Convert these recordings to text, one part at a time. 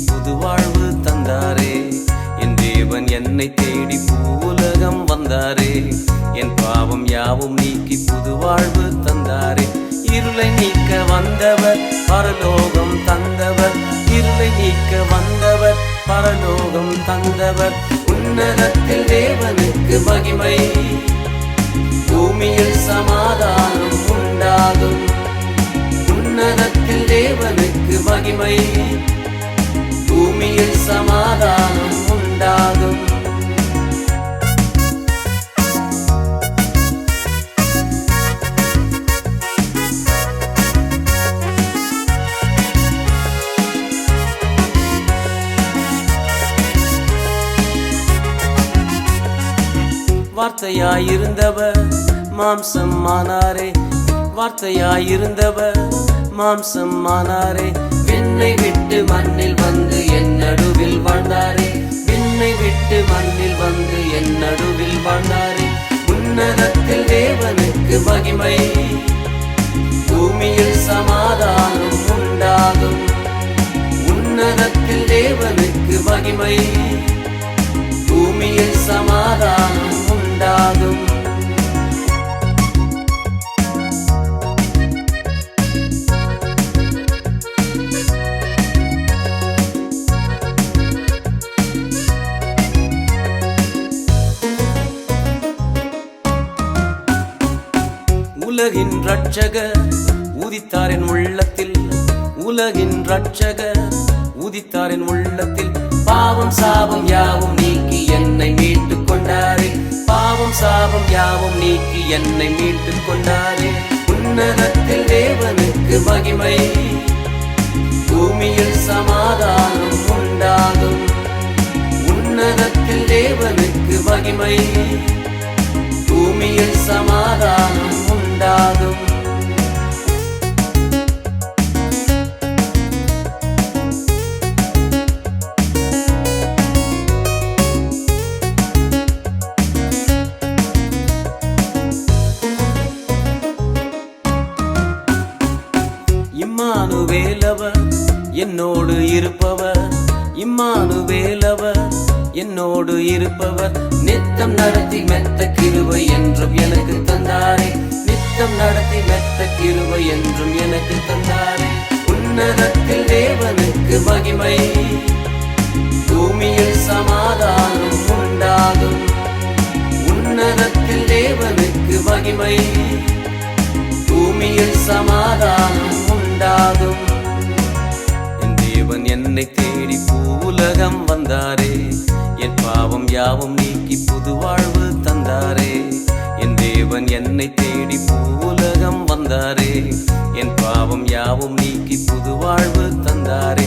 புது வாழ்வு தந்தாரே. என் தேவன் என்னை தேடி பூவுலகம் வந்தாரே. என் பாவம் யாவும் நீக்கி புது வாழ்வு தந்தாரே. இருளை நீக்க வந்தவர், பரலோகம் தந்தவர். இருளை நீக்க வந்தவர், பரலோகம் தந்தவர். உன்னதத்தில் தேவனுக்கு மகிமை, பூமியில் சமாதானம் உண்டாகும். உன்னதத்தில் தேவனுக்கு மகிமை, பூமியில் சமாதானம் உண்டாகும். வார்த்தையாயிருந்தவர் மாம்சம் ஆனாரே. வார்த்தையாயிருந்தவர் மாம்சம் ஆனாரே. விண்ணை விட்டு மண்ணில் வந்து என் நடுவில் வாழ்ந்தாரே. விண்ணை விட்டு மண்ணில் வந்து என் நடுவில் வாழ்ந்தாரே. உன்னதத்தில் தேவனுக்கு மகிமை, பூமியில் சமாதானம் உண்டாகும். உன்னதத்தில் தேவனுக்கு மகிமை, பூமியில் சமாதானம் உண்டாகும். உலகின் ரட்சகர் உதித்தாரின் உள்ளத்தில். உலகின் ரட்சகர் உதித்தாரின் உள்ளத்தில். பாவம் சாபம் யாவும் நீக்கி என்னை மீட்டுக் கொண்டாரே. பாவம் சாபம் யாவும் நீக்கி என்னை மீட்டுக் கொண்டாரே. உன்னதத்தில் தேவனுக்கு மகிமை, பூமியில் சமாதானம் உண்டாகும். உன்னதத்தில் தேவனுக்கு மகிமை, பூமியில் சமாதானம் உண்டாகும். இம்மானுவேலவர் என்னோடு இருப்பவர். இம்மானுவேலவர் என்னோடு இருப்பவர். நித்தம் நடத்தி மெத்த கிருபை என்றும் எனக்கு தந்தாரே. நித்தம் நடத்தி மெத்த கிருபை என்றும் எனக்கு தந்தாரே. உன்னதத்தில் தேவனுக்கு மகிமை, பூமியில் சமாதானம் உண்டாகும். உன்னதத்தில் தேவனுக்கு மகிமை, பூமியில் சமாதானம் உண்டாகும். என் தேவன் என்னை தேடி பூவுலகம் வந்தாரே. என் பாவம் யாவும் நீக்கி புது வாழ்வு தந்தாரே. என் தேவன் என்னை தேடி பூவுலகம் வந்தாரே. என் பாவம் யாவும் நீக்கி புது வாழ்வு தந்தாரே.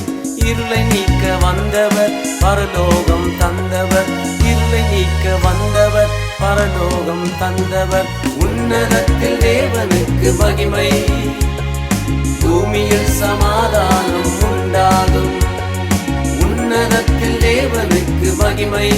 இருளை நீக்க வந்தவர், பரலோகம் தந்தவர். இருளை நீக்க வந்தவர், பரலோகம் தந்தவர். உன்னதத்தில் தேவனுக்கு மகிமை, பூமியில் சமாதானம் உண்டாகும். உன்னதத்தில் தேவனுக்கு மகிமை,